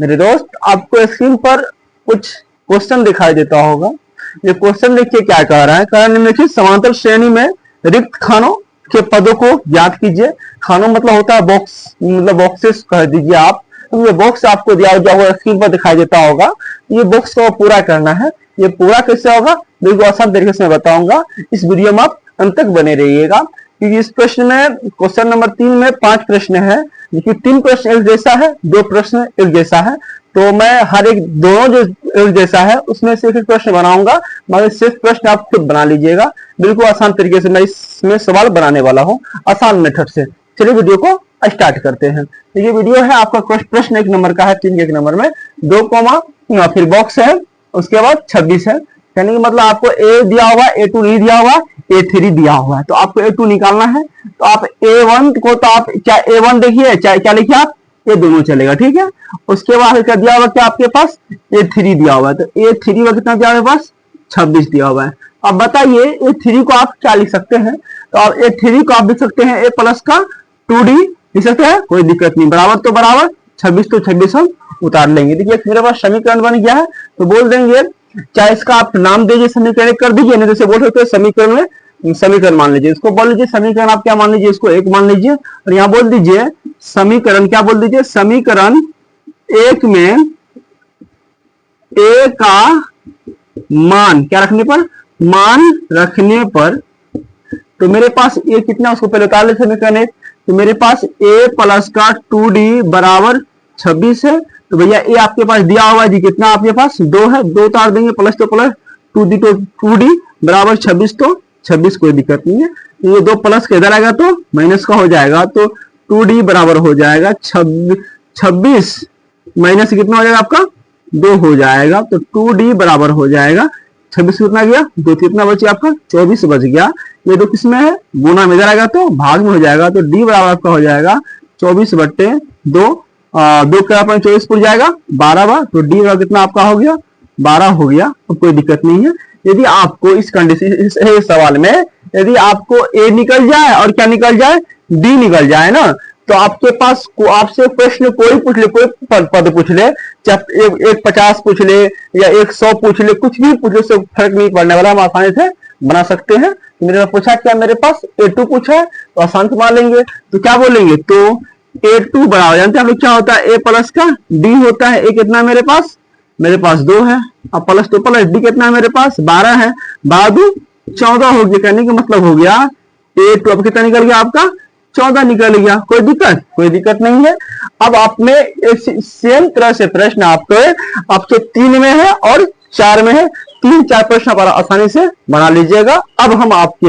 मेरे दोस्त, आपको स्क्रीन पर कुछ क्वेश्चन दिखाई देता होगा। ये क्वेश्चन देखिए क्या कह रहा है। कारण निम्नलिखित समांतर श्रेणी में रिक्त खानों के पदों को ज्ञात कीजिए। खानों मतलब होता है बॉक्स, मतलब बॉक्सेस कह दीजिए आप। तो ये बॉक्स आपको दिया हुआ स्क्रीन पर दिखाई देता होगा। ये बॉक्स को पूरा करना है। ये पूरा कैसे होगा, बिल्कुल आसान तरीके से मैं बताऊंगा। इस वीडियो में आप अंत तक बने रहिएगा, क्योंकि इस प्रश्न में क्वेश्चन नंबर 3 में 5 प्रश्न है, देखिए 3 प्रश्न एक जैसा है, 2 प्रश्न एक जैसा है। तो मैं हर एक दोनों जो एक जैसा है उसमें से एक प्रश्न बनाऊंगा, मगर सिर्फ प्रश्न आप खुद बना लीजिएगा। बिल्कुल आसान तरीके से मैं इसमें सवाल बनाने वाला हूँ, आसान मेथड से। चलिए वीडियो को स्टार्ट करते हैं। तो ये वीडियो है आपका प्रश्न 1 नंबर का है। 3 के 1 नंबर में 2 कॉमा फिर बॉक्स है, उसके बाद 26 है। यानी कि मतलब आपको ए दिया हुआ, A2 नहीं दिया हुआ, A3 दिया हुआ है। तो आपको A2 निकालना है। तो आप A1 को तो आप चाहे A1 देखिए चाहे क्या लिखिए आप, ये दोनों चलेगा, ठीक है। उसके बाद क्या दिया हुआ, क्या आपके पास A3 दिया हुआ है। तो A3 का कितना दिया हुआ है, पास 26 दिया हुआ है। अब बताइए A3 को आप क्या लिख सकते हैं। तो आप A3 को आप लिख सकते हैं A प्लस का 2D लिख सकते हैं, कोई दिक्कत नहीं। बराबर तो बराबर, 26 तो 26 हम उतार लेंगे। देखिए मेरे पास समीकरण बन गया है। तो बोल देंगे, चाहे इसका आप नाम दीजिए, समीकरण कर दीजिए, नहीं जैसे बोल सकते हैं समीकरण में समीकरण मान लीजिए। इसको बोल लीजिए समीकरण, आप क्या मान लीजिए, इसको 1 मान लीजिए। और यहाँ बोल दीजिए समीकरण, क्या बोल दीजिए, समीकरण 1 में ए का मान क्या रखने पर, मान रखने पर, तो मेरे पास ए कितना, उसको पहले उतार ले समीकरण 1। तो मेरे पास ए प्लस का 2D बराबर 26 है। तो भैया ए आपके पास दिया हुआ जी, कितना आपके पास 2 है, 2 उतार देंगे, प्लस तो प्लस, 2D तो 2D बराबर 26, तो 26 कोई दिक्कत नहीं है। तो ये 2 प्लस के इधर आएगा तो माइनस का हो जाएगा। तो 2D बराबर हो जाएगा 26 माइनस कितना हो जाएगा आपका 2 हो जाएगा। तो 2D बराबर हो जाएगा 26 कितना गया 2, कितना बचे आपका 24 बच गया। ये 2 किसमें है, गुना में इधर आएगा तो भाग में हो जाएगा। तो D बराबर आपका हो जाएगा 24/2, 2 का अपना 24 पुर जाएगा 12 बार। तो D बराबर कितना आपका हो गया 12 हो गया। तो कोई दिक्कत नहीं है। यदि आपको इस कंडीशन, इस सवाल में यदि आपको A निकल जाए और क्या निकल जाए, D निकल जाए ना, तो आपके पास आपसे प्रश्न कोई पूछ ले, कोई पद पूछ ले, चाहे 150 पूछ ले या 100 पूछ ले, कुछ भी पूछ ले, उससे फर्क नहीं पड़ने वाला, हम आसानी से बना सकते हैं। मेरे पास पूछा क्या, मेरे पास A2 पूछा है, तो आसान से मान लेंगे। तो क्या बोलेंगे, तो A2 बराबर, जानते हैं आप लोग क्या होता है, A प्लस का D होता है। A कितना है मेरे पास 2 है। अब प्लस तो प्लस, D कितना है मेरे पास 12 है, 12 14 हो गया। कहने का मतलब हो गया A2 अब कितना निकल गया आपका 14 निकल गया। कोई दिक्कत नहीं है। अब आप में सेम तरह से प्रश्न आपके 3 में है और 4 में है। 3-4 प्रश्न आप आसानी से बना लीजिएगा। अब हम आपके